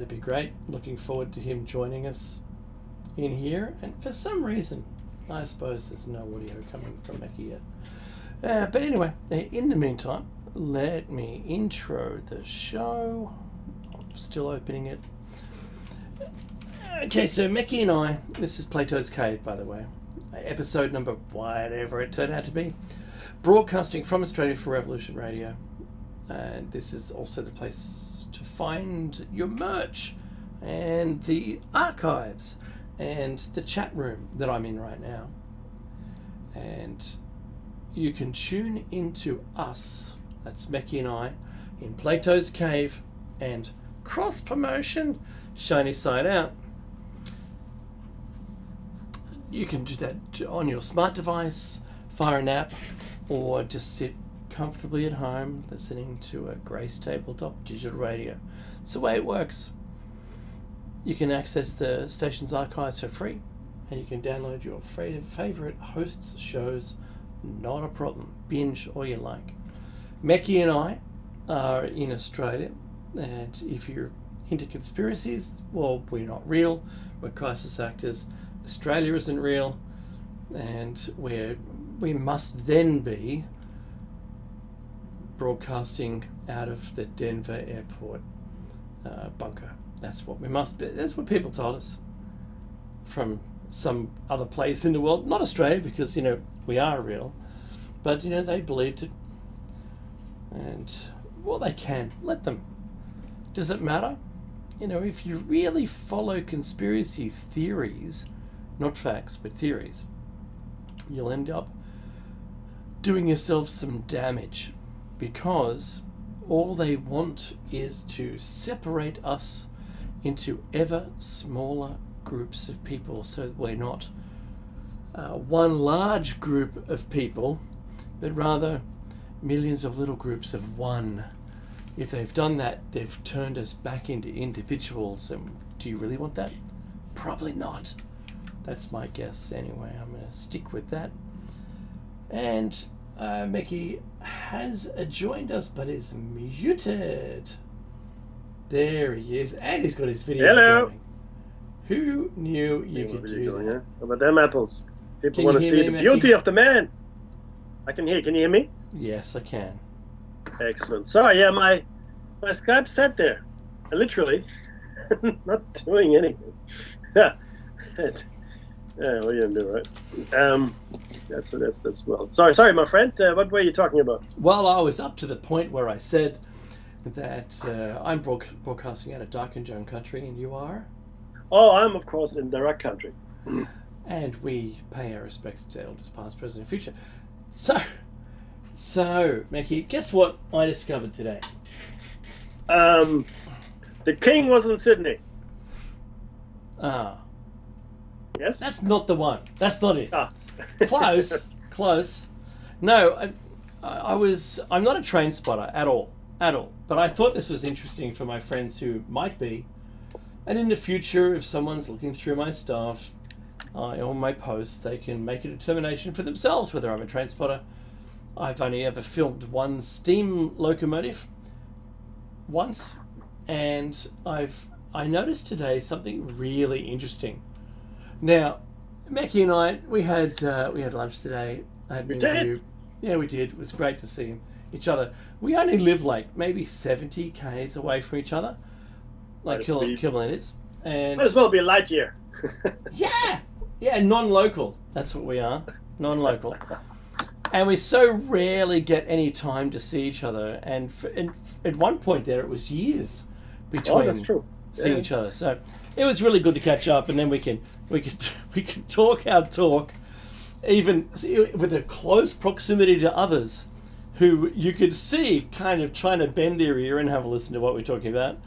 It'd be great. Looking forward to him joining us in here. And for some reason, I suppose there's no audio coming from Mackie yet. But anyway, in the meantime, let me intro the show. I'm still opening it. Okay, so Mackie and I, this is Plato's Cave, by the way. Episode number whatever it turned out to be. Broadcasting from Australia for Revolution Radio. And this is also the place to find your merch and the archives and the chat room that I'm in right now. And you can tune into us, that's Mackie and I, in Plato's Cave and cross promotion, Shiny Side Out. You can do that on your smart device, fire an app, or just sit comfortably at home listening to a Grace Tabletop digital radio. It's the way it works. You can access the station's archives for free, and you can download your favorite hosts' shows, not a problem. Binge all you like. Mackie and I are in Australia, and if you're into conspiracies, well, we're not real. We're crisis actors. Australia isn't real, and we must then be broadcasting out of the Denver airport bunker. That's what we must be. That's what people told us from some other place in the world, not Australia, because we are real, but they believed it, and well, they can let them. Does it matter? If you really follow conspiracy theories, not facts but theories, you'll end up doing yourself some damage, because all they want is to separate us into ever smaller groups of people, so that we're not one large group of people, but rather millions of little groups of one. If they've done that, they've turned us back into individuals, and do you really want that? Probably not. That's my guess anyway. I'm going to stick with that. And Mackie has joined us, but is muted. There he is, and he's got his video going. Who knew you could do that? How about them apples? People want to see the beauty of the man. I can hear. Can you hear me? Yes, I can. Excellent. Sorry, yeah, my Skype sat there, literally, not doing anything. Yeah. Yeah, what are you gonna do, right? That's well. Sorry, my friend. What were you talking about? Well, I was up to the point where I said that I'm broadcasting out of Dark and Joan country, and you are? Oh, I'm of course in Direct country. And we pay our respects to elders past, present, and future. So, Mackie, guess what I discovered today? The king was in Sydney. Ah. Yes? That's not the one. That's not it. Ah. Close. No, I'm not a train spotter at all. But I thought this was interesting for my friends who might be. And in the future, if someone's looking through my stuff or my posts, they can make a determination for themselves whether I'm a train spotter. I've only ever filmed one steam locomotive once, and I noticed today something really interesting. Now, Mackie and I, we had lunch today. I had an interview. Yeah, we did. It was great to see each other. We only live like maybe 70 k's away from each other, like kilometers. And might as well be a light year. yeah, non-local. That's what we are, non-local. And we so rarely get any time to see each other. And at one point there, it was years between seeing each other. So it was really good to catch up, and then we can talk our talk, even with a close proximity to others who you could see kind of trying to bend their ear and have a listen to what we're talking about.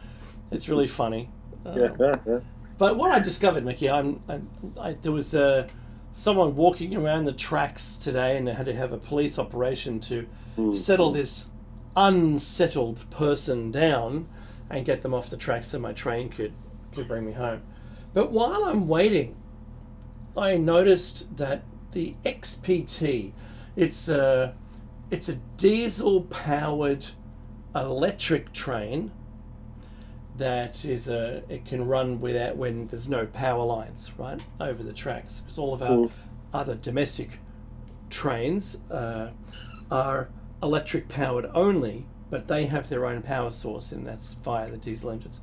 It's really funny. But what I discovered, Mackie, there was someone walking around the tracks today, and they had to have a police operation to settle this unsettled person down and get them off the tracks so my train could bring me home. But while I'm waiting, I noticed that the XPT, it's a diesel-powered electric train that it can run without when there's no power lines right over the tracks, because all of our other domestic trains are electric powered only, but they have their own power source, and that's via the diesel engines.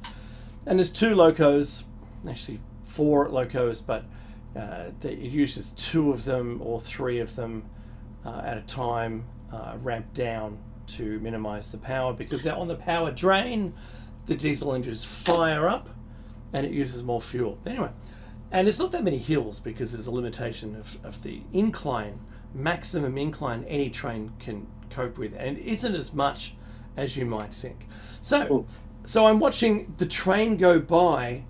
And there's 2 locos, actually 4 locos, but it uses 2 of them or 3 of them at a time, ramped down to minimize the power, because they're on the power drain. The diesel engines fire up and it uses more fuel. Anyway, and it's not that many hills because there's a limitation of the incline, maximum incline any train can cope with, and it isn't as much as you might think. So I'm watching the train go by,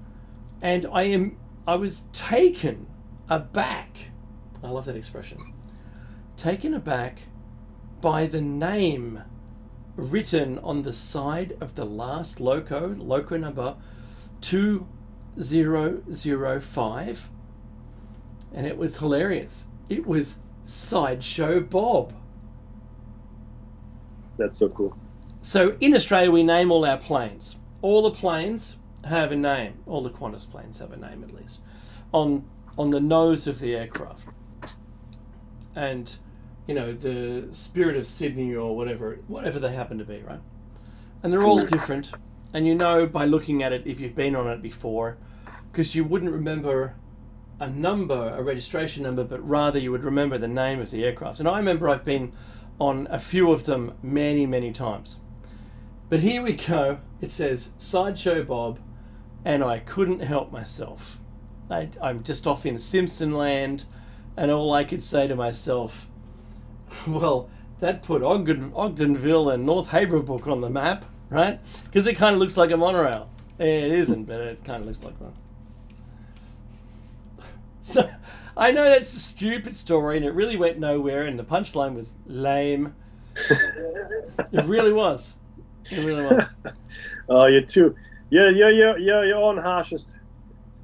and I was taken aback. I love that expression. Taken aback by the name written on the side of the last loco number 2005, and it was hilarious. It was Sideshow Bob. That's so cool. So in Australia, we name all our planes. All the planes have a name. All the Qantas planes have a name, at least, on the nose of the aircraft. And you know, the Spirit of Sydney or whatever they happen to be, right? And they're all different. And you know by looking at it if you've been on it before, because you wouldn't remember a number, a registration number, but rather you would remember the name of the aircraft. And I remember I've been on a few of them many, many times. But here we go. It says Sideshow Bob, and I couldn't help myself. I'm just off in Simpson land, and all I could say to myself, well, that put Ogdenville and North Haverbrook on the map, right? Because it kind of looks like a monorail. It isn't, but it kind of looks like one. So, I know that's a stupid story, and it really went nowhere, and the punchline was lame. It really was. It really was. Oh, you're too... You're your own harshest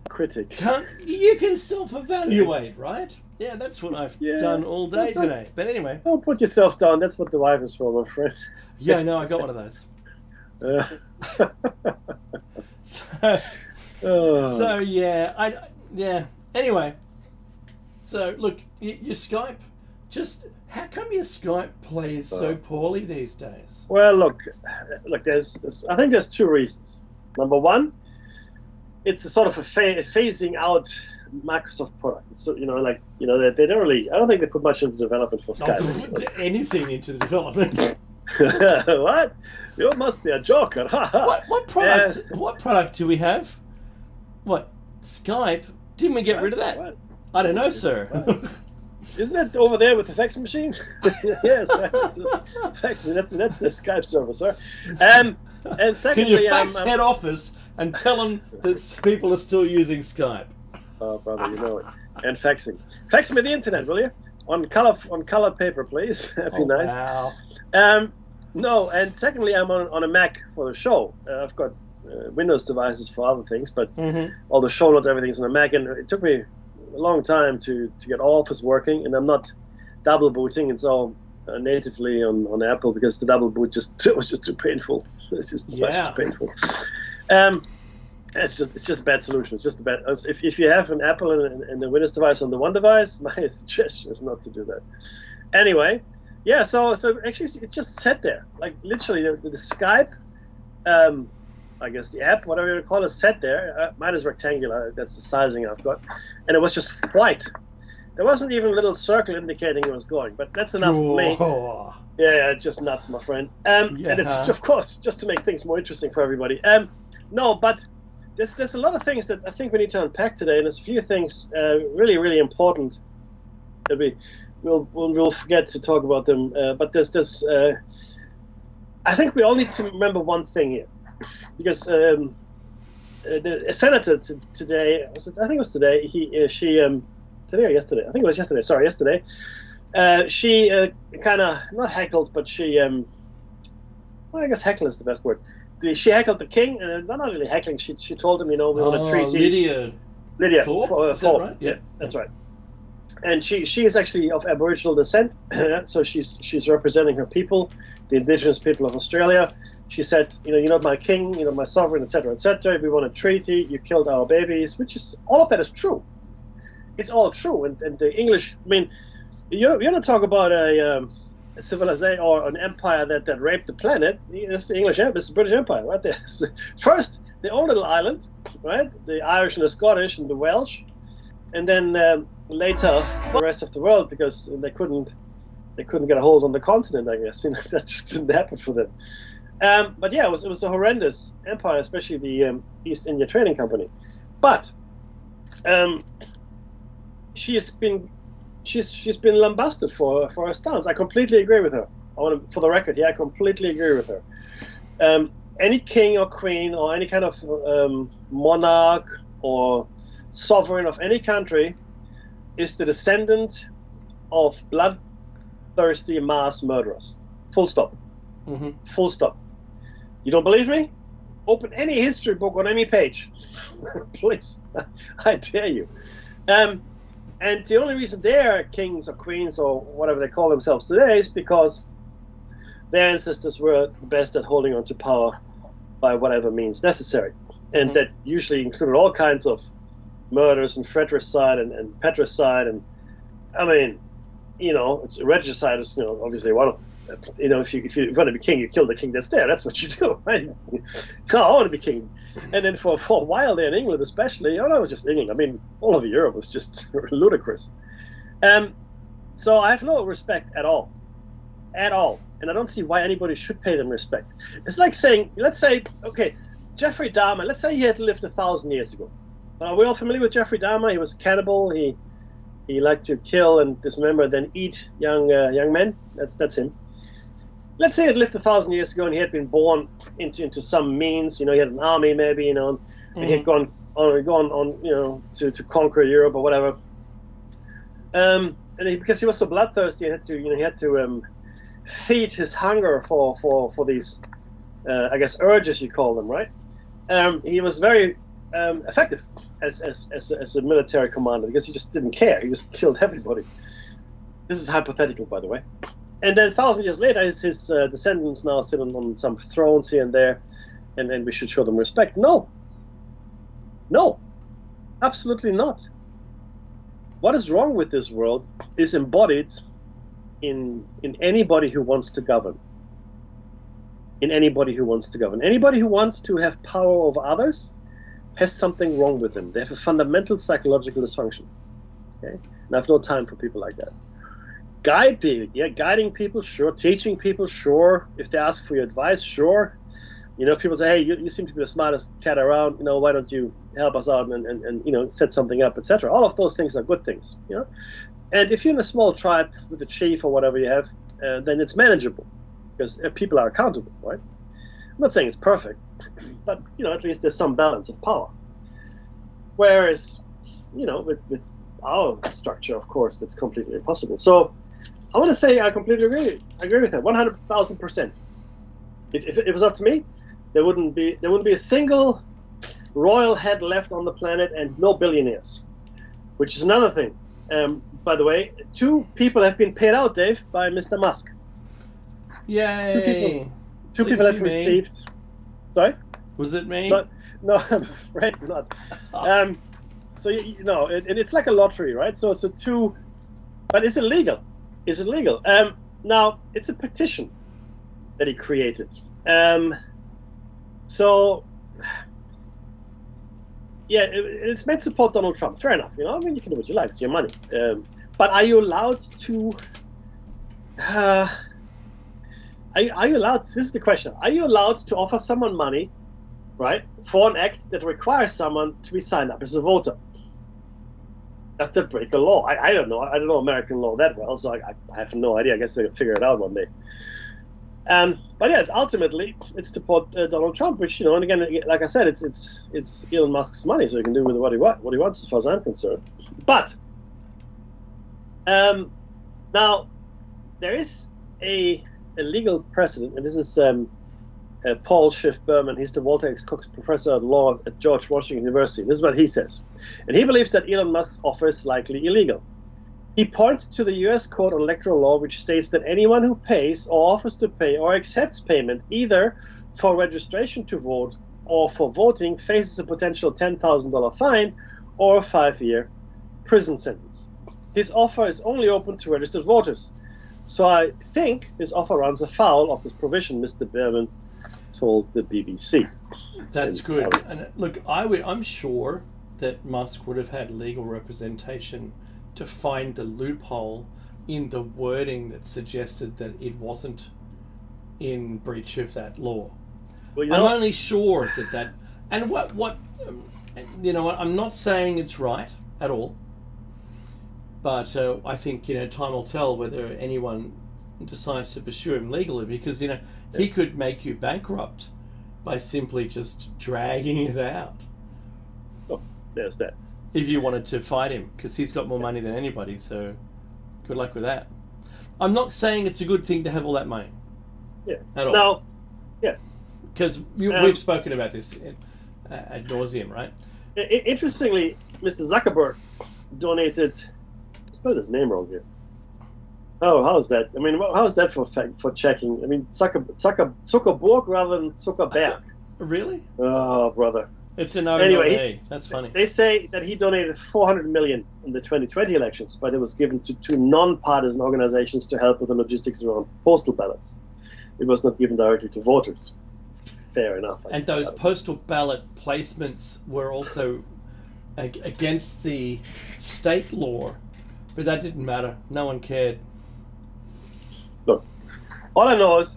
critic. You can self-evaluate, right? Yeah, that's what I've done all day today. But anyway. Don't put yourself down. That's what the wife is for, my friend. Yeah, I know. I got one of those. So yeah. Anyway. So, look, your Skype, how come your Skype plays so poorly these days? Well, look, I think there's 2 reasons. Number one, it's a sort of a phasing out Microsoft product. So they don't really. I don't think they put much into development for Skype. Not put anything into the development. What? You must be a joker. What product? What product do we have? What, Skype? Didn't we get rid of that? What? I don't know, sir. Isn't that over there with the fax machine? Yes, fax machine. That's the Skype server, sir. And secondly, can you fax head office and tell them that people are still using Skype? Oh, brother, you know it. And faxing. Fax me the internet, will you? On color paper, please. That'd be nice. Wow. No, and secondly, I'm on a Mac for the show. I've got Windows devices for other things, but all the show notes, everything's on a Mac, and it took me a long time to get Office working, and I'm not double booting. It's all natively on Apple, because the double boot was just too painful. It's just much too painful. It's just a bad solution. It's just a bad. If you have an Apple and a Windows device on the one device, my suggestion is not to do that. Anyway, yeah. So actually, it just sat there, like literally the Skype. I guess the app, whatever you call it, sat there. Mine is rectangular. That's the sizing I've got, and it was just white. There wasn't even a little circle indicating it was going, but that's enough for me. Yeah, it's just nuts, my friend. And it's, of course, just to make things more interesting for everybody. No, but there's a lot of things that I think we need to unpack today, and there's a few things really, really important that we'll forget to talk about them. But there's I think we all need to remember one thing here, because a senator today, I think it was today, today or yesterday? I think it was yesterday. Sorry, yesterday. She kind of not heckled, but she well, I guess heckle is the best word. She heckled the king, and not really heckling. She told him, we want a treaty. Lydia Thorpe, right? Yeah, that's right. And she is actually of Aboriginal descent, so she's representing her people, the Indigenous people of Australia, She said, you're not my king, you're not my sovereign, etc., etc. We want a treaty. You killed our babies, which is all of that is true. It's all true. And the English, I mean, you don't talk about a civilization or an empire that raped the planet. It's the English Empire, it's the British Empire, right there. First, their own little island, right? The Irish and the Scottish and the Welsh, and then later the rest of the world, because they couldn't get a hold on the continent. I guess that just didn't happen for them. But yeah, it was a horrendous empire, especially the East India Trading Company. But she's been lambasted for her stance. I completely agree with her. For the record, I completely agree with her. Any king or queen or any kind of monarch or sovereign of any country is the descendant of bloodthirsty mass murderers. Full stop. Mm-hmm. Full stop. You don't believe me? Open any history book on any page. Please. I dare you. And the only reason they're kings or queens or whatever they call themselves today is because their ancestors were the best at holding on to power by whatever means necessary. And that usually included all kinds of murders and fratricide and patricide. And I mean, it's regicide is, obviously one of, if you want to be king, you kill the king that's there. That's what you do, right? No, I want to be king. And then for a while there in England, especially, it was just England. I mean, all over Europe was just ludicrous. So I have no respect at all. At all. And I don't see why anybody should pay them respect. It's like saying, let's say, okay, Jeffrey Dahmer, let's say he had lived 1,000 years ago. Are we all familiar with Jeffrey Dahmer? He was a cannibal. He liked to kill and dismember and then eat young men. That's him. Let's say he had lived 1,000 years ago and he had been born into some means. He had an army maybe, and he had gone on to conquer Europe or whatever. Because he was so bloodthirsty, he had to feed his hunger for these, I guess, urges you call them, right? He was very effective as a military commander because he just didn't care. He just killed everybody. This is hypothetical, by the way. And then 1,000 years later, his descendants now sit on some thrones here and there, and we should show them respect. No, absolutely not. What is wrong with this world is embodied in anybody who wants to govern. In anybody who wants to govern. Anybody who wants to have power over others has something wrong with them. They have a fundamental psychological dysfunction. Okay? And I have no time for people like that. Guiding people, sure. Teaching people, sure. If they ask for your advice, sure. If people say, hey, you seem to be the smartest cat around, why don't you help us out and set something up, etc. All of those things are good things, And if you're in a small tribe with a chief or whatever you have, then it's manageable because people are accountable, right? I'm not saying it's perfect, but at least there's some balance of power. Whereas, with our structure, of course, that's completely impossible. So I want to say I completely agree with that, 100,000%. If it was up to me, there wouldn't be a single royal head left on the planet and no billionaires, which is another thing. By the way, 2 people have been paid out, Dave, by Mr. Musk. Yay! Two people have received. Sorry? Was it me? No, I'm afraid not. So and it's like a lottery, right? So 2, but is it legal? Is it legal? Now it's a petition that he created. So yeah, it's meant to support Donald Trump. Fair enough. I mean, you can do what you like. It's your money. But are you allowed to? Are you allowed? This is the question. Are you allowed to offer someone money, right, for an act that requires someone to be signed up as a voter? Does that break a law? I don't know. I don't know American law that well, so I have no idea. I guess they'll figure it out one day. But yeah, it's to support Donald Trump, which and again, like I said, it's Elon Musk's money, so he can do with what he wants, as far as I'm concerned. But now there is a legal precedent, and this is Paul Schiff Berman. He's the Walter X. Cox Professor of Law at George Washington University. This is what he says, and he believes that Elon Musk's offer is likely illegal. He pointed to the U.S. Code on Electoral Law, which states that anyone who pays or offers to pay or accepts payment either for registration to vote or for voting faces a potential $10,000 fine or a 5-year prison sentence. His offer is only open to registered voters. So I think his offer runs afoul of this provision, Mr. Berman told the BBC. That's good. And look, I'm sure that Musk would have had legal representation to find the loophole in the wording that suggested that it wasn't in breach of that law. Well, I'm only sure that and what you know what, I'm not saying it's right at all, but I think time will tell whether anyone decides to pursue him legally, because he could make you bankrupt by simply just dragging it out. Oh, there's that. If you wanted to fight him, because he's got more money than anybody, so good luck with that. I'm not saying it's a good thing to have all that money. Yeah. At all. No. Yeah. Because we've spoken about this ad nauseum, right? Interestingly, Mr. Zuckerberg donated. I spelled his name wrong here. Oh, how is that? I mean, how is that for checking? I mean, Zuckerberg rather than Zuckerberg. Really? Oh, brother. It's an O. Anyway, that's funny. They say that he donated $400 million in the 2020 elections, but it was given to two non-partisan organizations to help with the logistics around postal ballots. It was not given directly to voters. Fair enough. And those postal ballot placements were also against the state law, but that didn't matter. No one cared. Look, all I know is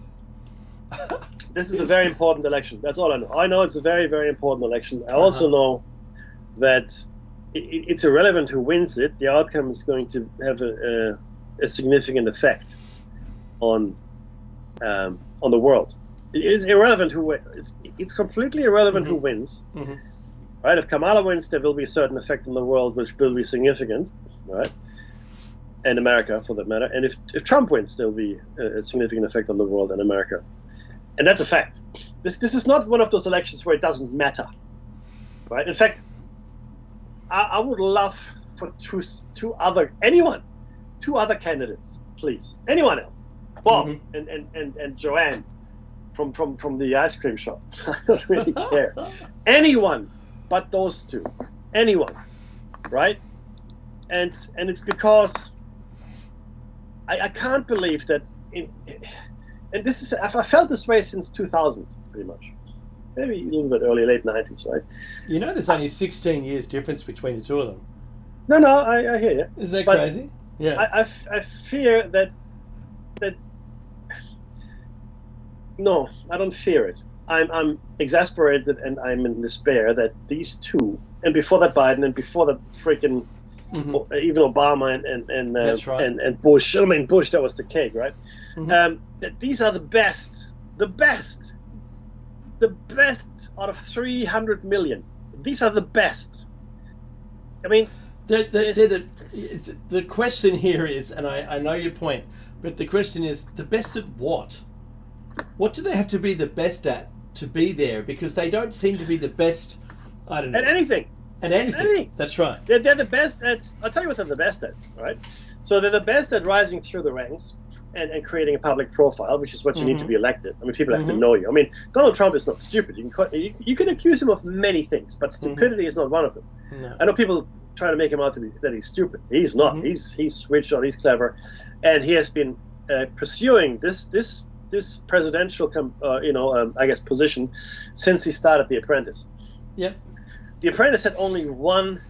this is a very important election. That's all I know. I know it's a very, very important election. I also know that it's irrelevant who wins it. The outcome is going to have a significant effect on the world. It is irrelevant who wins. It's completely irrelevant who wins. Mm-hmm. Right? If Kamala wins, there will be a certain effect on the world, which will be significant, right? And America, for that matter. And if Trump wins, there will be a significant effect on the world and America. And that's a fact. This is not one of those elections where it doesn't matter, right? In fact, I would love for two other candidates, please, anyone else, Bob and Joanne from the ice cream shop. I don't really care. Anyone but those two, anyone, right? And it's because I can't believe that and this is, I felt this way since 2000, pretty much. Maybe a little bit early, late 90s, right? There's only 16 years difference between the two of them. No, I hear you. Is that crazy? Yeah. I fear that. No, I don't fear it. I'm exasperated and I'm in despair that these two, and before that Biden, and before that freaking even Obama That's right. and Bush. I mean, Bush, that was the cake, right? That these are the best out of 300 million. These are the best. I mean, the question here is, and I know your point, but the question is, the best at what? What do they have to be the best at to be there? Because they don't seem to be the best, I don't know. At anything. At anything. That's right. They're the best at, I'll tell you what they're the best at, right? So they're the best at rising through the ranks and creating a public profile, which is what you need to be elected. I mean, people have to know you. I mean, Donald Trump is not stupid. You can accuse him of many things, but stupidity is not one of them. No. I know people try to make him out to be that he's stupid. He's not. He's switched on. He's clever, and he has been pursuing this presidential, I guess, position since he started The Apprentice. Yep. The Apprentice had only one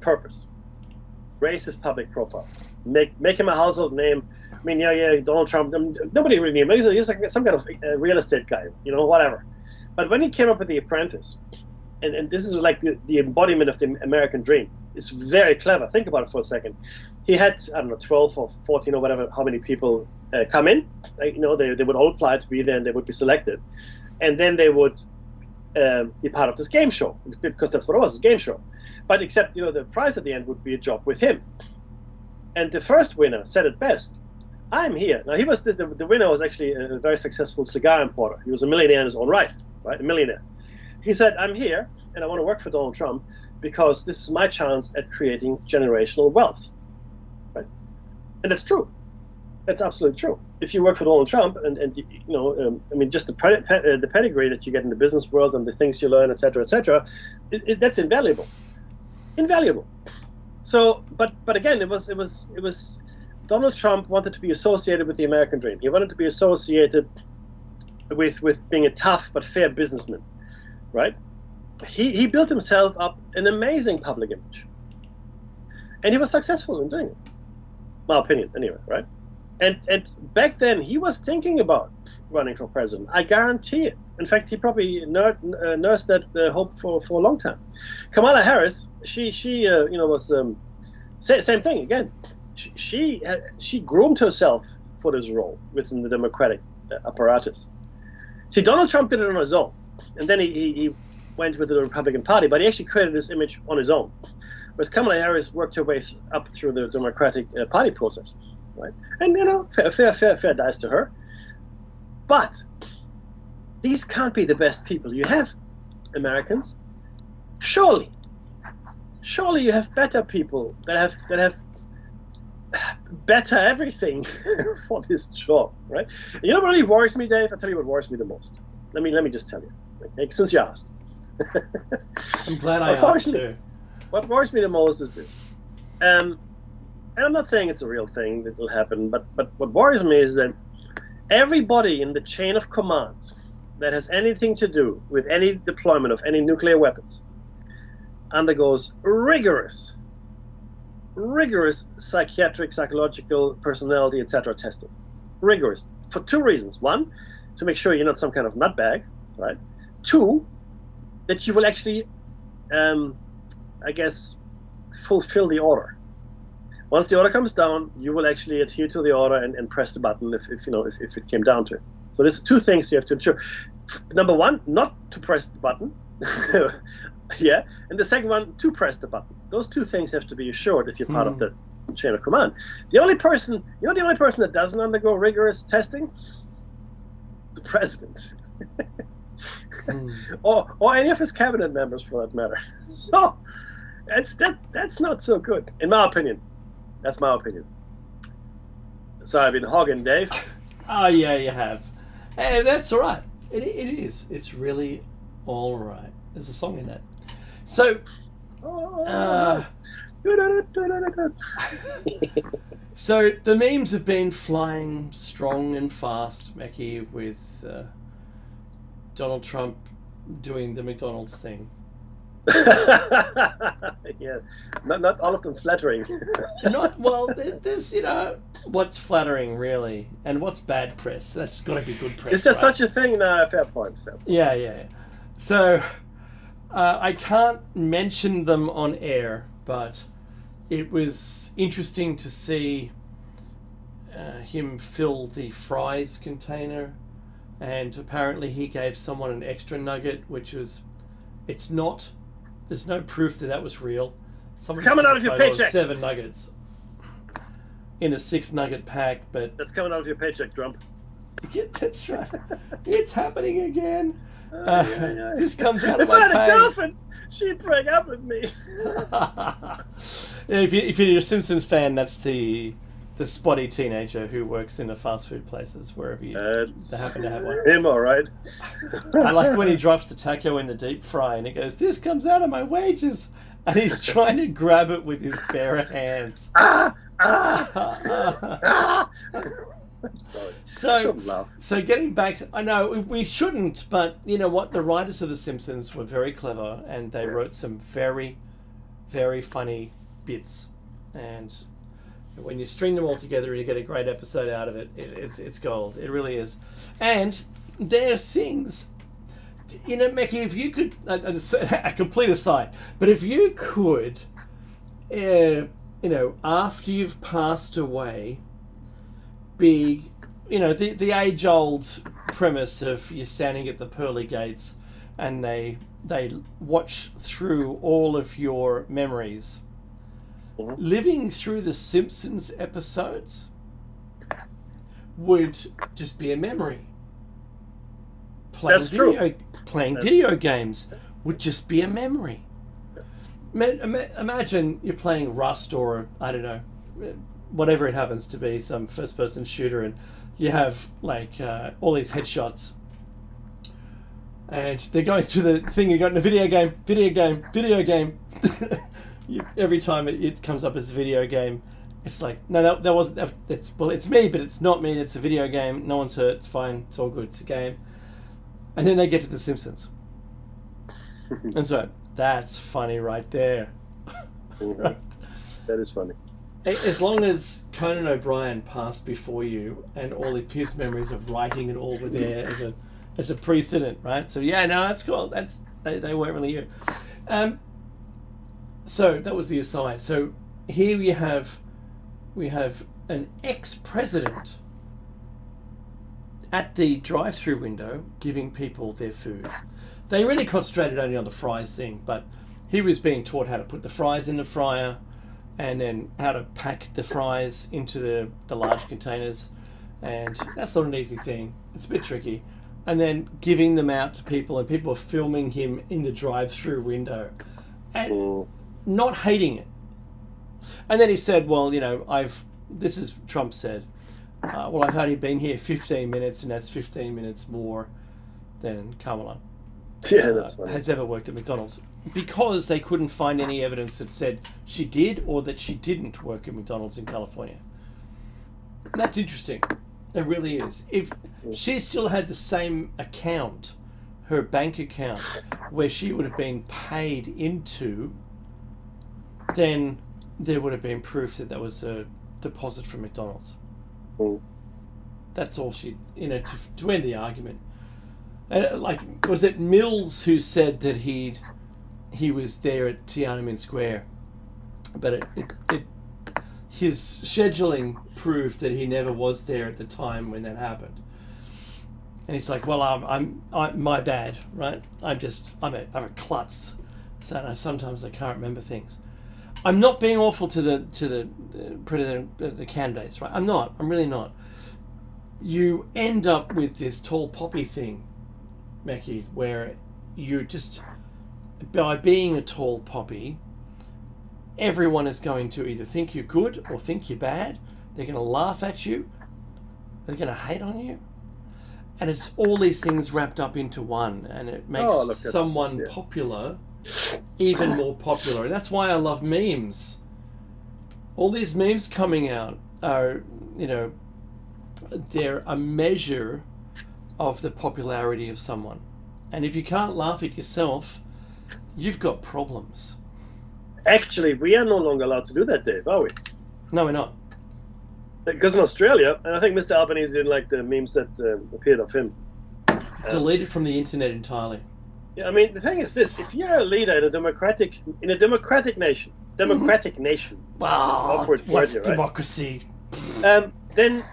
purpose: raise his public profile, make him a household name. I mean, Donald Trump. Nobody really knew him. He's like some kind of real estate guy, whatever. But when he came up with The Apprentice, and this is like the embodiment of the American dream. It's very clever. Think about it for a second. He had, 12 or 14 or whatever, how many people come in. They would all apply to be there, and they would be selected, and then they would be part of this game show, because that's what it was, a game show. But except, the prize at the end would be a job with him. And the first winner said it best: "I'm here." Now, the winner was actually a very successful cigar importer. He was a millionaire in his own right? A millionaire. He said, "I'm here, and I want to work for Donald Trump because this is my chance at creating generational wealth." Right? And that's true. That's absolutely true. If you work for Donald Trump, and I mean, just the pedigree that you get in the business world and the things you learn, etc., that's invaluable, invaluable. So, but again, it was Donald Trump wanted to be associated with the American dream. He wanted to be associated with being a tough but fair businessman, right? He built himself up an amazing public image, and he was successful in doing it. My opinion, anyway, right? And back then, he was thinking about running for president. I guarantee it. In fact, he probably nursed that hope for a long time. Kamala Harris, she was same thing again. She groomed herself for this role within the Democratic apparatus. See, Donald Trump did it on his own, and then he went with the Republican Party, but he actually created this image on his own. Whereas Kamala Harris worked her way up through the Democratic Party process, right? And fair dice to her. But these can't be the best people you have, Americans. Surely you have better people that have better everything for this job, right? And you know what really worries me, Dave? I'll tell you what worries me the most. Let me just tell you, okay, since you asked. I'm glad I asked too. What worries me the most is this. And I'm not saying it's a real thing that will happen, but what worries me is that everybody in the chain of command that has anything to do with any deployment of any nuclear weapons undergoes rigorous psychiatric, psychological, personality, etc. testing. Rigorous. For two reasons. One, to make sure you're not some kind of nutbag, right? Two, that you will actually, I guess, fulfill the order. Once the order comes down, you will actually adhere to the order and press the button if it came down to it. So there's two things you have to ensure. Number one, not to press the button. Yeah. And the second one, to press the button. Those two things have to be assured if you're part of the chain of command. The only person that doesn't undergo rigorous testing? The president. Or any of his cabinet members, for that matter. So that's not so good, in my opinion. That's my opinion. So I've been hogging, Dave. Oh yeah, you have. Hey, that's all right. It is. It's really all right. There's a song in that. So. So the memes have been flying strong and fast, Mackie, with Donald Trump doing the McDonald's thing. Yeah, not all of them flattering. Not well. There's what's flattering really, and what's bad press. That's got to be good press. Is there right? such a thing? No, fair point. Yeah. So I can't mention them on air, but it was interesting to see him fill the fries container, and apparently he gave someone an extra nugget, which was, it's not. There's no proof that was real. Someone it's coming out of your paycheck. 7 nuggets in a 6-nugget pack, but that's coming out of your paycheck, Trump. Yeah, that's right. It's happening again. Yeah. This comes out of my pay. If my I had pay. a girlfriend, she'd break up with me. If you're a Simpsons fan, that's the spotty teenager who works in the fast food places wherever they happen to have one. Him, all right. I like when he drops the taco in the deep fry and he goes, "This comes out of my wages," and he's trying to grab it with his bare hands. I'm sorry. I shouldn't laugh. So getting back to, I know we shouldn't, but you know what? The writers of The Simpsons were very clever, and they wrote some very, very funny bits. And when you string them all together, you get a great episode out of it. It's gold. It really is. And there are things, Mackie, if you could, a complete aside, but if you could, after you've passed away, be, the age-old premise of you're standing at the pearly gates and they watch through all of your memories. Living through the Simpsons episodes would just be a memory. Playing video games would just be a memory. Imagine you're playing Rust or, I don't know, whatever it happens to be, some first-person shooter, and you have like all these headshots, and they're going through the thing you got in a video game. Every time it comes up as a video game, it's like, no, that wasn't. It's me, but it's not me. It's a video game. No one's hurt. It's fine. It's all good. It's a game. And then they get to The Simpsons, and so that's funny right there. Right? That is funny. As long as Conan O'Brien passed before you, and all of his memories of writing and all were there as a precedent, right? So yeah, no, that's cool. They weren't really you. So that was the aside. So here we have an ex-president at the drive-through window giving people their food. They really concentrated only on the fries thing, but he was being taught how to put the fries in the fryer, and then how to pack the fries into the large containers, and that's not an easy thing. It's a bit tricky. And then giving them out to people, and people are filming him in the drive-through window, and not hating it. And then he said, well, this is Trump said, well, I've only been here 15 minutes, and that's 15 minutes more than Kamala has ever worked at McDonald's, because they couldn't find any evidence that said she did or that she didn't work at McDonald's in California. And that's interesting. It really is. If she still had the same account, her bank account, where she would have been paid into, then there would have been proof that was a deposit from McDonald's. That's all she, to end the argument. Was it Mills who said that he was there at Tiananmen Square, but his scheduling proved that he never was there at the time when that happened. And he's like, well, I'm my bad, right? I'm a klutz, so sometimes I can't remember things. I'm not being awful to the president, the candidates, right? I'm not. I'm really not. You end up with this tall poppy thing, Mackie, where you just, by being a tall poppy, everyone is going to either think you're good or think you're bad. They're going to laugh at you. They're going to hate on you. And it's all these things wrapped up into one, and it makes someone popular even more popular. And that's why I love memes. All these memes coming out are, they're a measure of the popularity of someone. And if you can't laugh at yourself, you've got problems. Actually, we are no longer allowed to do that, Dave, are we? No, we're not. Because in Australia, and I think Mr. Albanese didn't like the memes that appeared of him. Deleted from the internet entirely. Yeah, I mean, the thing is this: if you're a leader in a democratic nation, wow, what's right? democracy? Then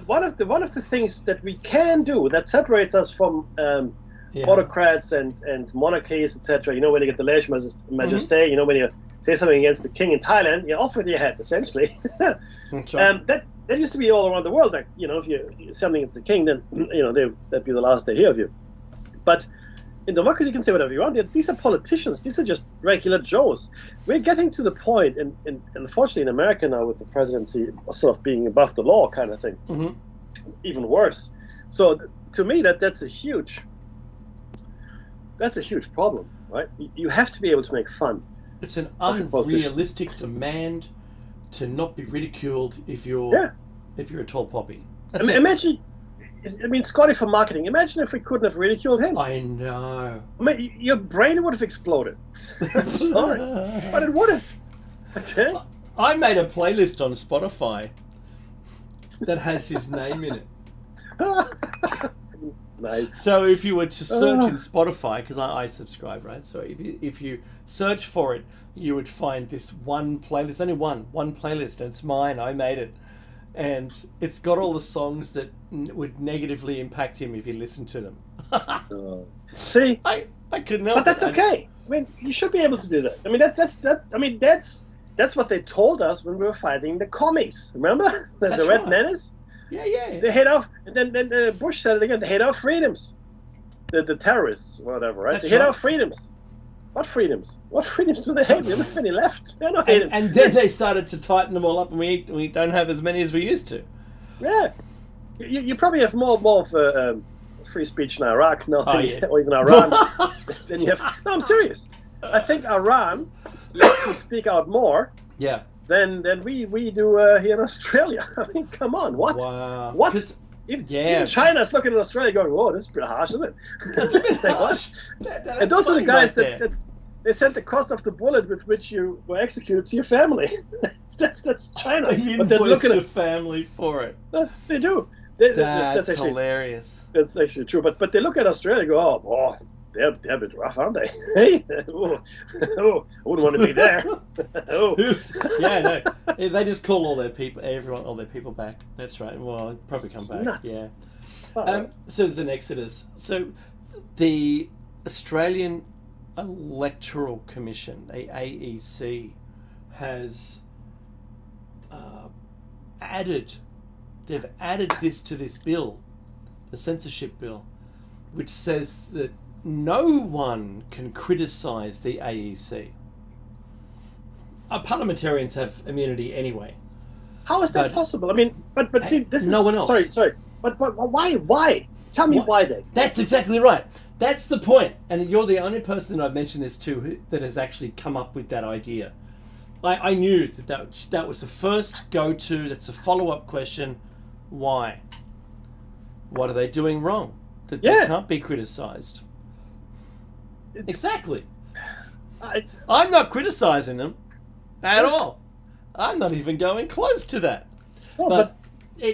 one of the things that we can do that separates us from autocrats and monarchies, etc. When you get the lèche majesté, when you say something against the king in Thailand, you're off with your head, essentially. That's right. That used to be all around the world. Like, if you something against the king, then that'd be the last they hear of you. But in democracy, you can say whatever you want. These are politicians. These are just regular Joes. We're getting to the point, and unfortunately in America now, with the presidency sort of being above the law kind of thing, even worse. So to me, that's a huge problem, right? You have to be able to make fun. It's an unrealistic demand to not be ridiculed if you're a tall poppy. Imagine. Scotty for marketing. Imagine if we couldn't have ridiculed him. I know. Your brain would have exploded. I'm sorry, but it would have. Okay. I made a playlist on Spotify that has his name in it. Nice. So if you were to search in Spotify, because I subscribe, right? So if you search for it, you would find this one playlist. Only one playlist, and it's mine. I made it. And it's got all the songs that would negatively impact him if he listened to them. See, I couldn't help it. But that's okay. You should be able to do that. That's what they told us when we were fighting the commies. Remember the Red Menace? Yeah. They hate our. And then Bush said it again. They hate our freedoms. The terrorists, or whatever, right? They hate our freedoms. What freedoms? What freedoms do they have? We don't have any left. They're not hating. And then they started to tighten them all up, and we don't have as many as we used to. Yeah. You probably have more of free speech in Iraq now, or even Iran, than you have. No, I'm serious. I think Iran lets you speak out more than we do here in Australia. I mean, come on, what? Wow. What? Even China's looking at Australia going, whoa, this is a bit harsh, isn't it? That's a bit harsh. And those are the guys that they sent the cost of the bullet with which you were executed to your family. that's China. They but they're looking at your family for it. They do. That's actually hilarious. That's actually true. But they look at Australia and go, oh, they're a bit rough, aren't they? Hey, I wouldn't want to be there. Yeah, no. They just call all their people back. That's right. Well, probably come back. Nuts. Yeah. Oh. So there's an exodus. So the Australian Electoral Commission, the AEC, has they've added this to this bill, the censorship bill, which says that no one can criticise the AEC. Parliamentarians have immunity anyway. How is that possible? I mean, but see, this is no one else. Sorry. But why? Tell me why, Dave. That's exactly right. That's the point. And you're the only person that I've mentioned this to that has actually come up with that idea. I knew that was the first go-to. That's a follow-up question. Why? What are they doing wrong that they can't be criticised? Exactly. I'm not criticising them at all. I'm not even going close to that. No,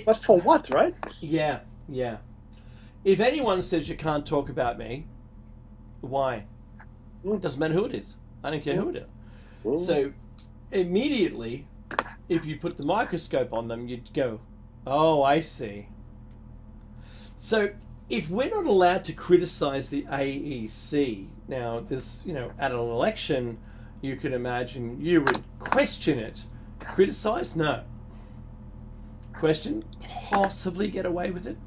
but for what, right? Yeah. If anyone says you can't talk about me, why? It doesn't matter who it is. I don't care who it is. So immediately, if you put the microscope on them, you'd go, oh, I see. So if we're not allowed to criticise the AEC, now this, at an election, you can imagine you would question it. Criticise? No. Question? Possibly get away with it.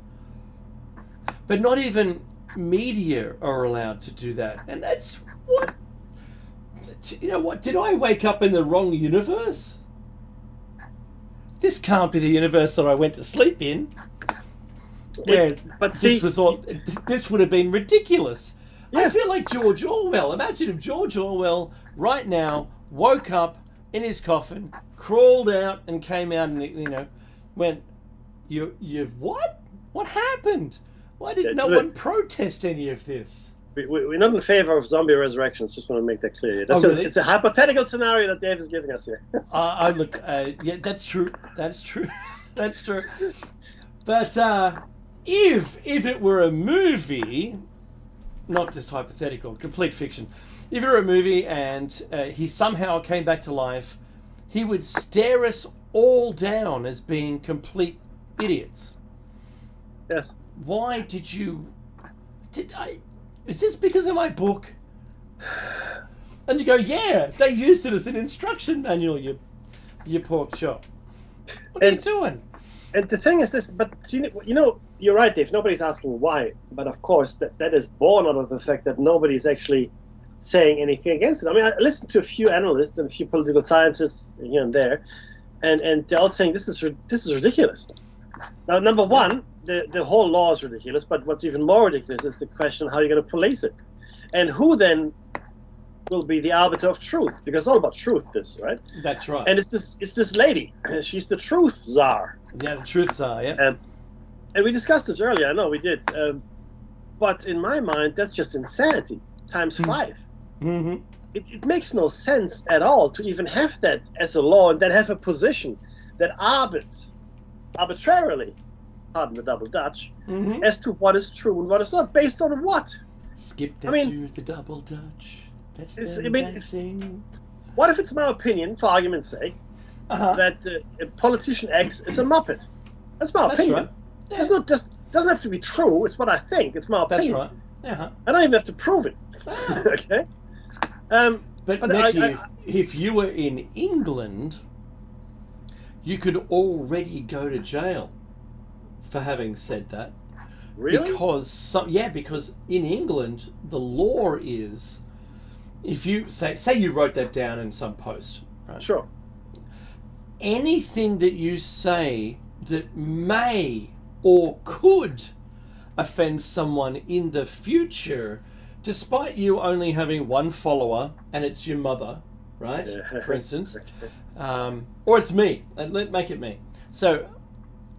But not even media are allowed to do that. And that's what... what? Did I wake up in the wrong universe? This can't be the universe that I went to sleep in. Where this would have been ridiculous. Yeah. I feel like George Orwell. Imagine if George Orwell right now woke up in his coffin, crawled out and came out and went, you what? What happened? Why did no one protest any of this? We're not in favour of zombie resurrections. Just want to make that clear. Really? It's a hypothetical scenario that Dave is giving us here. Yeah, that's true. That's true. That's true. But if it were a movie, not just hypothetical, complete fiction, if it were a movie and he somehow came back to life, he would stare us all down as being complete idiots. Yes. Why did I... Is this because of my book? And you go, yeah, they used it as an instruction manual, you pork chop. What are you doing? And the thing is this, but see, you're right, Dave, nobody's asking why. But of course, that is born out of the fact that nobody's actually saying anything against it. I mean, I listened to a few analysts and a few political scientists here and there, and they're all saying this is ridiculous. Now, number one, the whole law is ridiculous, but what's even more ridiculous is the question how you're going to police it. And who then will be the arbiter of truth? Because it's all about truth, right? That's right. And it's this lady. She's the truth czar. Yeah, the truth czar, yeah. And we discussed this earlier, I know we did. But in my mind, that's just insanity times 5. Mm-hmm. It makes no sense at all to even have that as a law and then have a position that arbitrarily, pardon the double Dutch, as to what is true and what is not, based on what? Skip that to the double Dutch. That's dancing. What if it's my opinion, for argument's sake, that politician X is a muppet? That's my opinion. Right. Yeah. It's not just doesn't have to be true. It's what I think. It's my opinion. That's right. Uh-huh. I don't even have to prove it. Okay. But Mickey, if you were in England, you could already go to jail for having said that. Really? Because in England the law is if you say you wrote that down in some post, right? Sure. Anything that you say that may or could offend someone in the future, despite you only having one follower and it's your mother, right? Yeah. For instance, or it's me, and make it me. So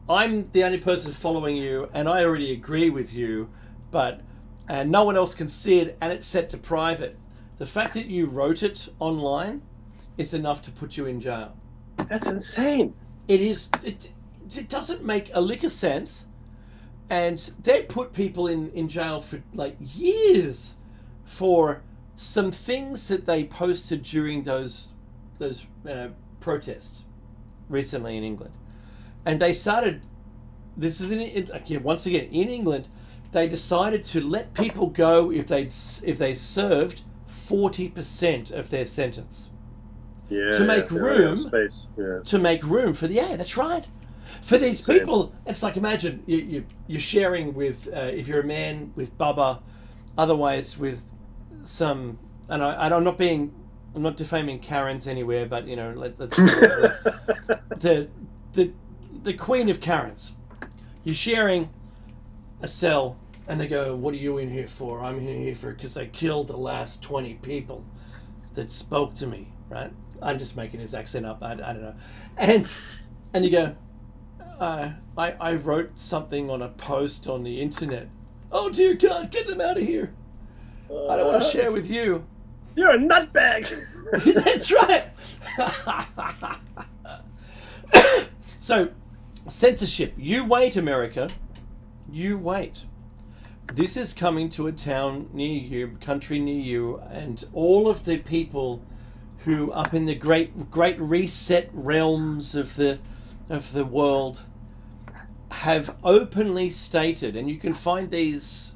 I'm the only person following you, and I already agree with you, but no one else can see it, and it's set to private. The fact that you wrote it online is enough to put you in jail. That's insane. It is. It doesn't make a lick of sense, and they put people in jail for like years for some things that they posted during those protests recently in England, and they started. This is once again in England. They decided to let people go if they served 40% of their sentence. Yeah. To make room. Space. Yeah. To make room for that's right. For these people, it's like, imagine you're sharing with if you're a man with Bubba, otherwise with some. And I'm not defaming Karens anywhere, but let's the queen of Karens. You're sharing a cell, and they go, "What are you in here for?" "I'm here for because I killed the last 20 people that spoke to me." Right? I'm just making his accent up. I don't know. And you go, I wrote something on a post on the internet. "Oh dear God, get them out of here! I don't want to share with you." You're a nutbag. That's right. So, censorship. You wait, America. You wait. This is coming to a town near you, country near you, and all of the people who up in the great reset realms of the world have openly stated, and you can find these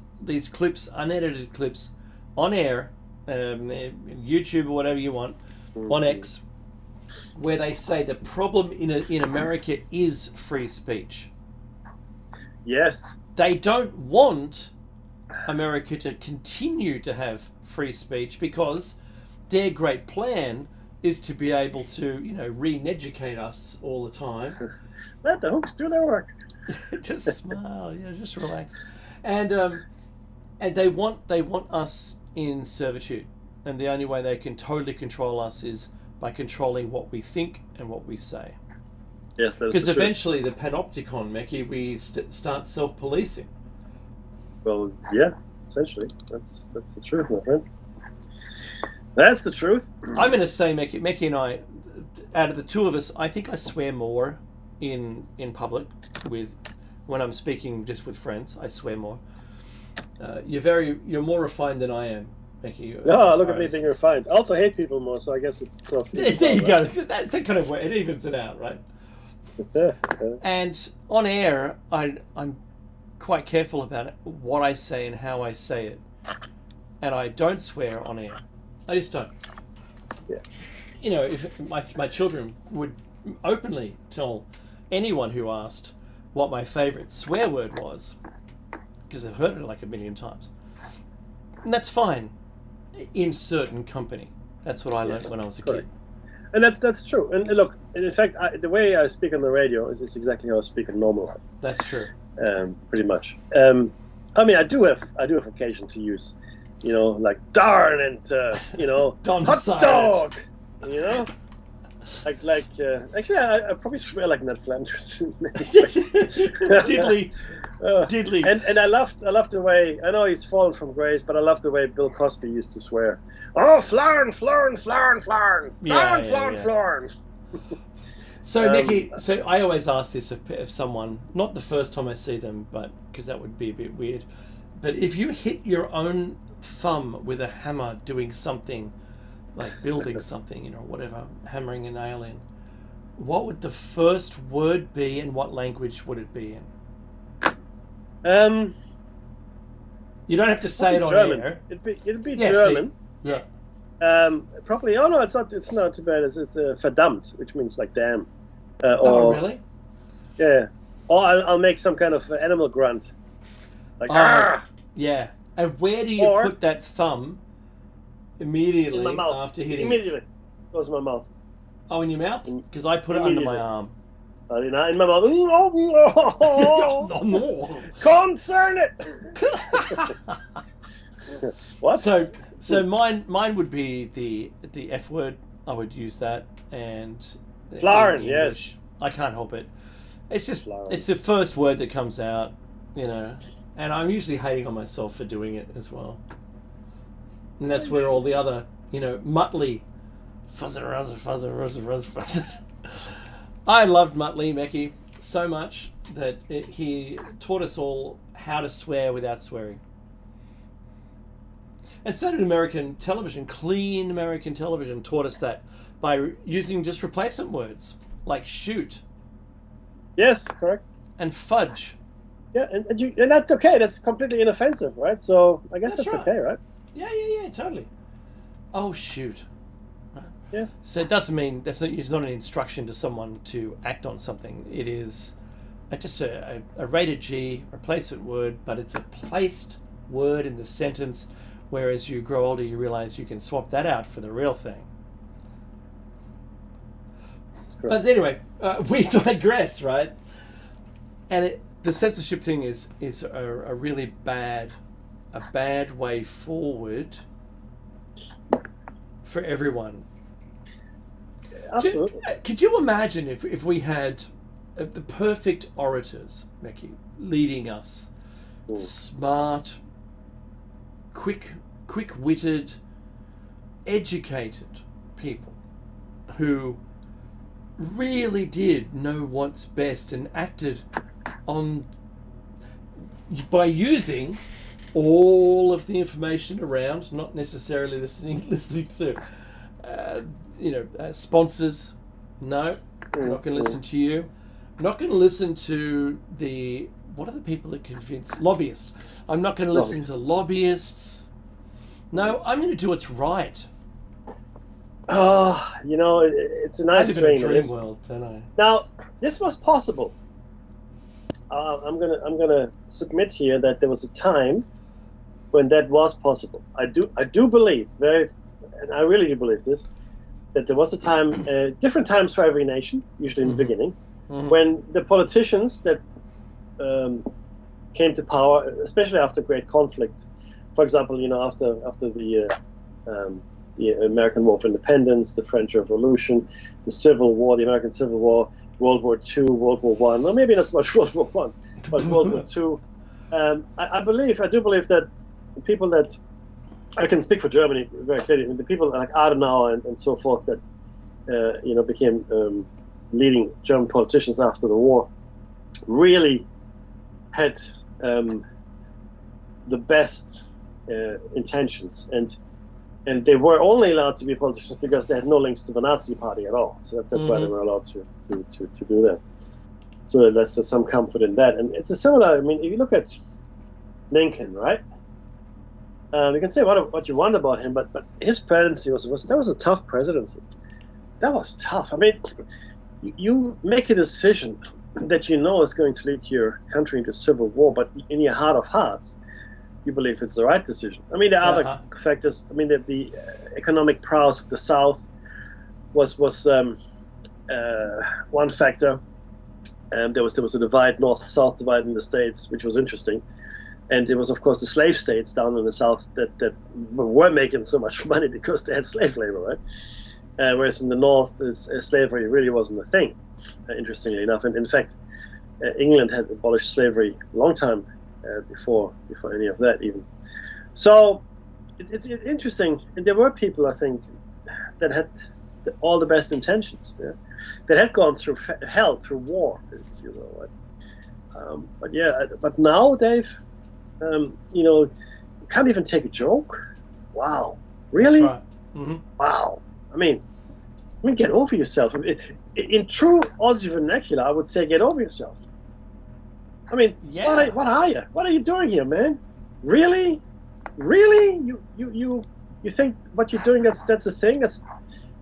clips, unedited clips, on air, YouTube or whatever you want, on X, where they say the problem in America is free speech. Yes. They don't want America to continue to have free speech because their great plan is to be able to, re-educate us all the time. Let the hooks do their work. Just smile, just relax, and they want us in servitude, and the only way they can totally control us is by controlling what we think and what we say. Yes, because eventually the panopticon, Mickey, we start self-policing. Well, yeah, essentially, that's the truth, my friend. That's the truth. I'm going to say, Mickey and I, out of the two of us, I think I swear more in public when I'm speaking just with friends. I swear more. You're more refined than I am, Mickey. Oh, look at me being refined. I also hate people more, so I guess it's not. There you go. That's a kind of way it evens it out, right? Yeah. And on air, I'm quite careful about what I say and how I say it, and I don't swear on air. I just don't. Yeah. If my children would openly tell anyone who asked what my favorite swear word was, because they've heard it like a million times, and that's fine in certain company. That's what I learned when I was a kid. And that's true. And look, in fact, the way I speak on the radio is exactly how I speak in normal life. That's true. Pretty much. I mean, I do have occasion to use, like darn and hot dog. Actually, I probably swear like Ned Flanders. Diddly. Diddly. And I loved the way, I know he's fallen from grace, but I love the way Bill Cosby used to swear. "Oh, Flarn. Flarn. So, Nicky, I always ask this of someone, not the first time I see them, but because that would be a bit weird, but if you hit your own thumb with a hammer doing something, like building something, whatever, hammering a nail in, what would the first word be and what language would it be in? You don't have to say it on German. air. It'd be German. See? Yeah. Probably. Oh no, it's not too bad. It's verdammt, which means like damn. Oh really? Yeah. Or I'll make some kind of animal grunt, like yeah. And where do you put that thumb Immediately in my mouth. after hitting. Immediately goes in my mouth. Oh, in your mouth? Because I put it under my arm. In my mouth. Oh, no. Concern it. What? So mine would be the F word. I would use that, and Flaren, in yes. English, I can't help it. It's just Flaren. it's the first word that comes out, and I'm usually hating on myself for doing it as well. And that's where all the other, Muttley, fuzzer. I loved Muttley Meckie so much that he taught us all how to swear without swearing. And so did American television. Clean American television taught us that by using just replacement words like shoot. Yes, correct. And fudge. Yeah, and that's okay. That's completely inoffensive, right? So I guess that's right. okay, right? Yeah, totally. Oh, shoot. Yeah. So it doesn't mean it's not an instruction to someone to act on something. It is just a rated G replacement word, but it's a placed word in the sentence. Whereas you grow older, you realize you can swap that out for the real thing. But anyway, we digress, right? And the censorship thing is a really bad way forward for everyone. Absolutely. Could you imagine if we had the perfect orators, Meckie, leading us, smart, quick-witted, educated people who really did know what's best and acted on by using all of the information around, not necessarily listening to sponsors. No, I'm not going to listen to you. I'm not going to listen to what are the people that convince lobbyists? I'm not going to listen to lobbyists. No, I'm going to do what's right. Oh, it's a nice dream. I live in a dream world, don't I? Now, this was possible. I'm gonna submit here that there was a time when that was possible. I do believe and I really do believe this, that there was a time, different times for every nation, usually in the beginning, when the politicians that came to power, especially after great conflict, for example, after the American War of Independence, the French Revolution, the Civil War, the American Civil War, World War II, World War One. Well, maybe not so much World War One, but World War II. I do believe that the people that I can speak for Germany very clearly. The people like Adenauer and so forth that became leading German politicians after the war really had the best intentions, and they were only allowed to be politicians because they had no links to the Nazi Party at all. So that's why they were allowed to do that. So there's some comfort in that, and it's a similar. I mean, if you look at Lincoln, right? You can say what you want about him, but his presidency was a tough presidency. That was tough. I mean, you make a decision that is going to lead your country into civil war, but in your heart of hearts, you believe it's the right decision. I mean, there are other factors. I mean, the economic prowess of the South was one factor. There was a divide, North-South divide in the States, which was interesting. And it was, of course, the slave states down in the South that were making so much money because they had slave labor, right? Whereas in the North, slavery really wasn't a thing, interestingly enough. And in fact, England had abolished slavery a long time before any of that even. So it's interesting. And there were people, I think, that had all the best intentions, that had gone through hell, through war, if you will. Right? But now, Dave, you can't even take a joke. Wow, really? That's right. Mm-hmm. Wow. I mean, get over yourself. In true Aussie vernacular, I would say, get over yourself. I mean, what are you? What are you doing here, man? Really? You think what you're doing that's a thing?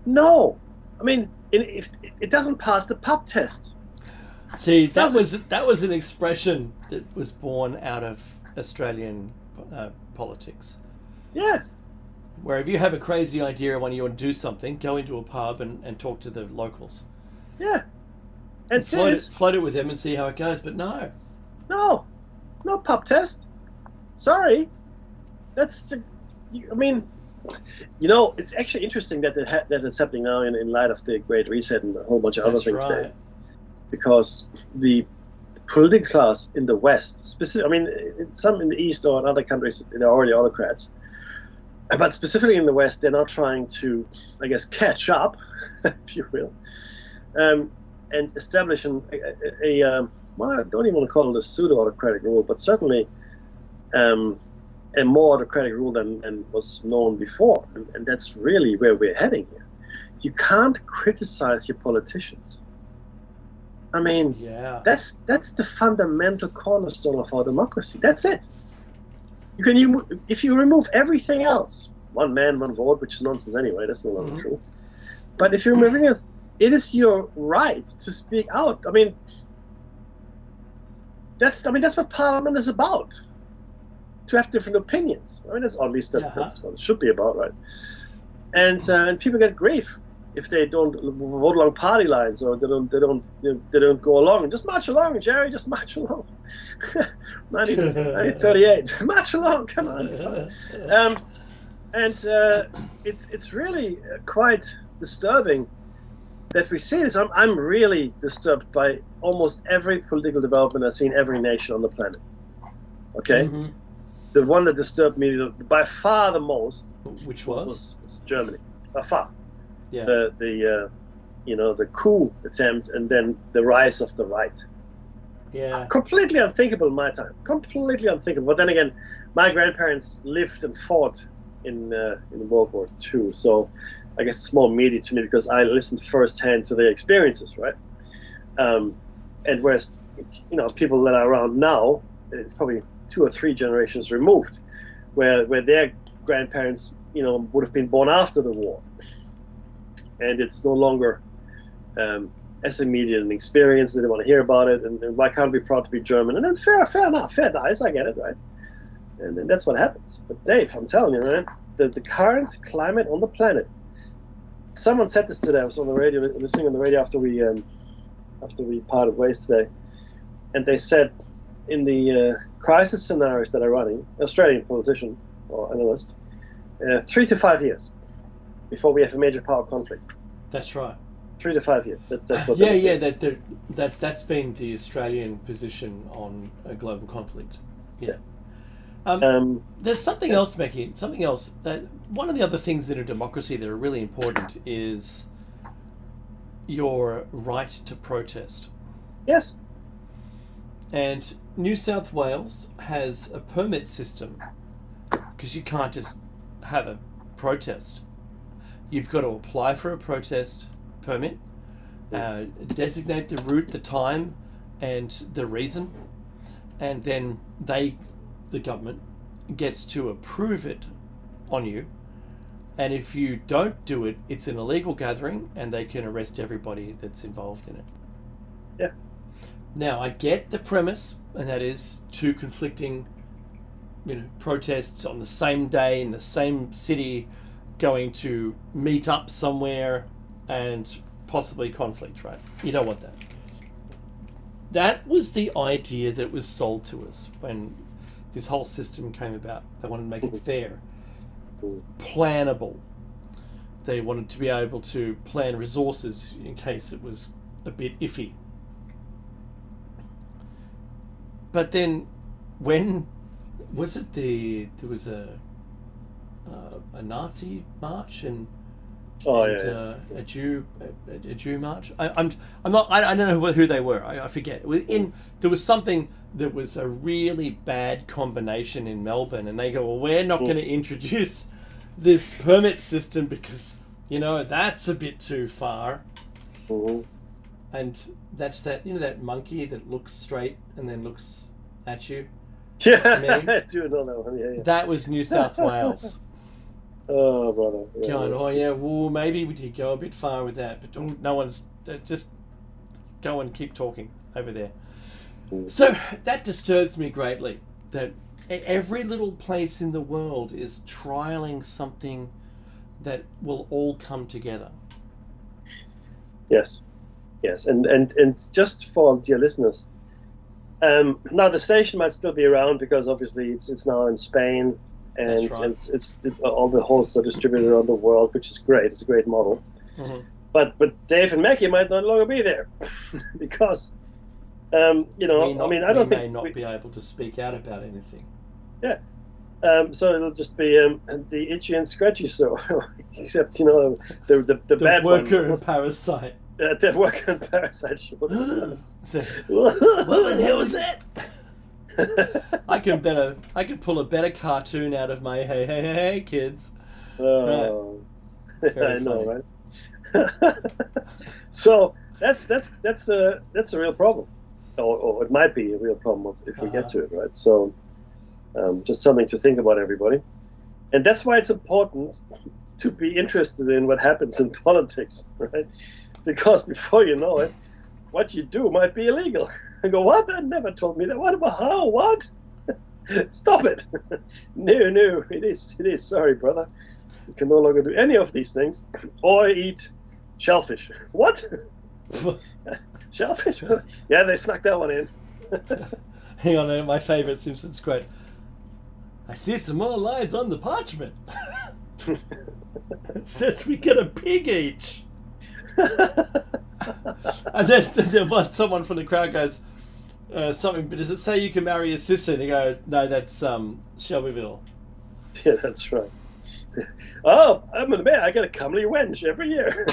No. I mean, if it doesn't pass the pub test. See, that was an expression that was born out of Australian politics. Yeah. Where if you have a crazy idea when you want to do something, go into a pub and talk to the locals. Yeah. And float it with them and see how it goes. But no. No pub test. Sorry. I mean, it's actually interesting that that is happening now in light of the Great Reset and a whole bunch of other things right. there. Because the political class in the West, some in the East or in other countries, they're already autocrats. But specifically in the West, they're now trying to, I guess, catch up, if you will, and establish well, I don't even want to call it a pseudo-autocratic rule, but certainly a more autocratic rule than was known before. And that's really where we're heading here. You can't criticize your politicians. I mean, that's the fundamental cornerstone of our democracy. That's it. If you remove everything else, one man, one vote, which is nonsense anyway. That's no longer true. But if you remove everything else, it is your right to speak out. I mean, that's what Parliament is about. To have different opinions. I mean, that's at least that's what it should be about, right? And people get grief if they don't vote along party lines or they don't go along. Just march along, Jerry. Just march along. 1938. March along. Come on. It's really quite disturbing that we see this. I'm really disturbed by almost every political development I've seen every nation on the planet. Okay. Mm-hmm. The one that disturbed me by far the most, which was Germany, by far. Yeah. The coup attempt and then the rise of the right. Yeah. Completely unthinkable in my time. Completely unthinkable. But then again, my grandparents lived and fought in World War II, so I guess it's more immediate to me because I listened firsthand to their experiences, right? And whereas people that are around now, it's probably 2 or 3 generations removed, where their grandparents, would have been born after the war, and it's no longer as immediate an experience. They don't want to hear about it, and why can't we be proud to be German? And that's fair enough, fair dice, I get it, right? And that's what happens. But Dave, I'm telling you, man, the current climate on the planet. Someone said this today. I was on the radio, listening on the radio after we parted ways today, and they said in the crisis scenarios that are running, Australian politician or analyst, 3 to 5 years before we have a major power conflict. That's right. 3 to 5 years. That's what. That's been the Australian position on a global conflict. Yeah. There's something else, Becky. Something else. One of the other things in a democracy that are really important is your right to protest. Yes. And New South Wales has a permit system because you can't just have a protest. You've got to apply for a protest permit, designate the route, the time, and the reason, and then the government, gets to approve it on you. And if you don't do it, it's an illegal gathering, and they can arrest everybody that's involved in it. Yeah. Now, I get the premise, and that is 2 conflicting, protests on the same day in the same city going to meet up somewhere and possibly conflict, right? You don't want that. That was the idea that was sold to us when this whole system came about. They wanted to make it fair, plannable. They wanted to be able to plan resources in case it was a bit iffy. But then, when was it? There was a Nazi march and a Jew march. I don't know who they were. I forget. There was something that was a really bad combination in Melbourne, and they go, well, we're not going to introduce this permit system because that's a bit too far. And that's that monkey that looks straight and then looks at you. Yeah, I do know that one. Yeah. That was New South Wales. Oh, brother. Yeah, going, well, maybe we did go a bit far with that, but no one's just go and keep talking over there. So that disturbs me greatly that every little place in the world is trialing something that will all come together. Yes, yes, and just for dear listeners, now the station might still be around because obviously it's now in Spain, and That's right. it's all the hosts are distributed around the world, which is great. It's a great model. Mm-hmm. But Dave and Mackie might no longer be there because I don't think we may not be able to speak out about anything. Yeah. So it'll just be the itchy and scratchy show, except the bad worker one. and parasite. The worker and parasite show. So, what the hell was that? I could pull a better cartoon out of my hey kids. Oh, right. I know, right? So that's a real problem, or it might be a real problem if we get to it, right? So. Just something to think about, everybody. And that's why it's important to be interested in what happens in politics, right? Because before you know it, what you do might be illegal. I go, what? That never told me that. What about how? What? Stop it. No, it is. Sorry, brother. You can no longer do any of these things or eat shellfish. What? Shellfish? Yeah, they snuck that one in. Hang on, my favourite Simpsons quote. I see some more lines on the parchment. It says we get a pig each. And then someone from the crowd goes, something, but does it say you can marry your sister? And they go, no, that's Shelbyville. Yeah, that's right. Oh, I'm a man. I get a comely wench every year.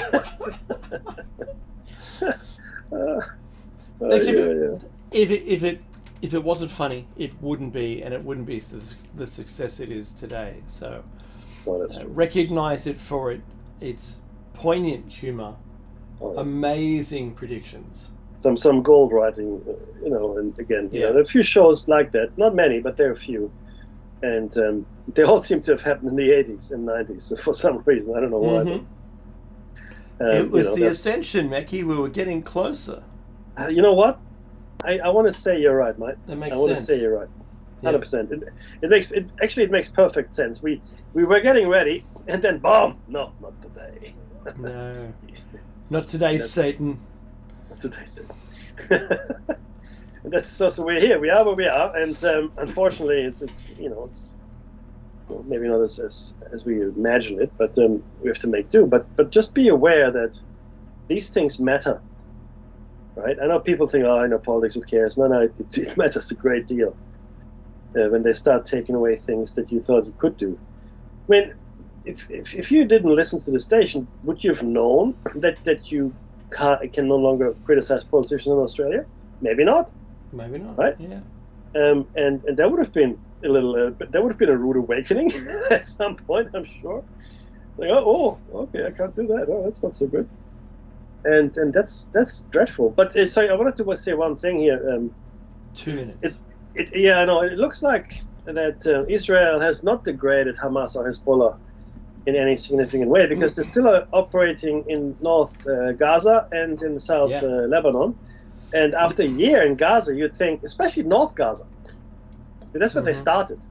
If it wasn't funny, it wouldn't be, and it wouldn't be the success it is today. So recognize it for its poignant humor, amazing predictions. Some gold writing, and again, there are a few shows like that. Not many, but there are a few. And they all seem to have happened in the 80s and 90s for some reason. I don't know why. Mm-hmm. It was the ascension, Mackie. We were getting closer. You know what? I want to say you're right, mate. That makes sense. I want to say you're right, 100%. It makes perfect sense. We were getting ready, and then boom! No, not today. No, not today, Satan. Not today, Satan. And that's so we're here. We are where we are, and unfortunately, it's maybe not as we imagine it, but we have to make do. But just be aware that these things matter. Right? I know people think, I know politics, who cares? No, it matters a great deal when they start taking away things that you thought you could do. I mean, if you didn't listen to the station, would you have known that you can no longer criticize politicians in Australia? Maybe not. Maybe not. Right? Yeah. And that would have been a little. That would have been a rude awakening at some point, I'm sure. Like, okay, I can't do that. Oh, that's not so good. And that's dreadful. But sorry, I wanted to say one thing here. 2 minutes. I know. It looks like that Israel has not degraded Hamas or Hezbollah in any significant way because they're still operating in North Gaza and in South Lebanon. And after a year in Gaza, you'd think, especially North Gaza, that's where they started.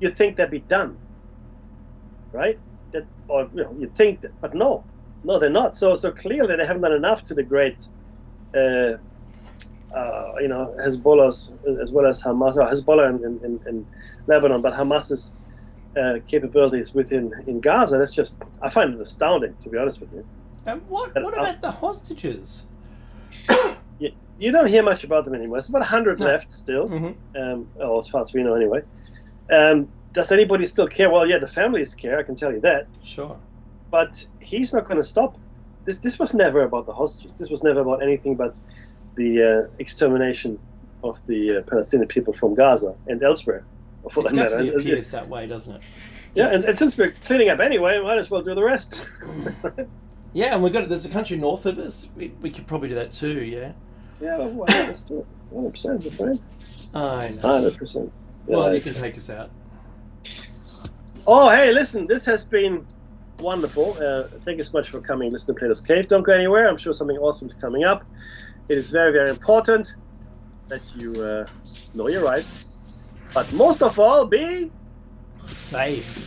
You'd think they'd be done, right? You'd think that, but no. No, they're not. So clearly they haven't done enough to degrade, Hezbollah's as well as Hamas, or Hezbollah in Lebanon, but Hamas's capabilities in Gaza. That's just, I find it astounding, to be honest with you. And what about the hostages? You don't hear much about them anymore. There's about 100 left still, as far as we know anyway. Does anybody still care? Well, yeah, the families care, I can tell you that. Sure. But he's not going to stop. This was never about the hostages. This was never about anything but the extermination of the Palestinian people from Gaza and elsewhere. For it definitely appears that way, doesn't it? Yeah, and since we're cleaning up anyway, might as well do the rest. Yeah, and there's a country north of us. We could probably do that too, yeah? Yeah, well, let's do it. 100%, my friend. I know. 100%. Yeah, well, you can take us out. Oh, hey, listen, this has been wonderful. Thank you so much for coming. Listen to Plato's Cave. Don't go anywhere. I'm sure something awesome is coming up. It is very, very important that you know your rights But most of all, be safe.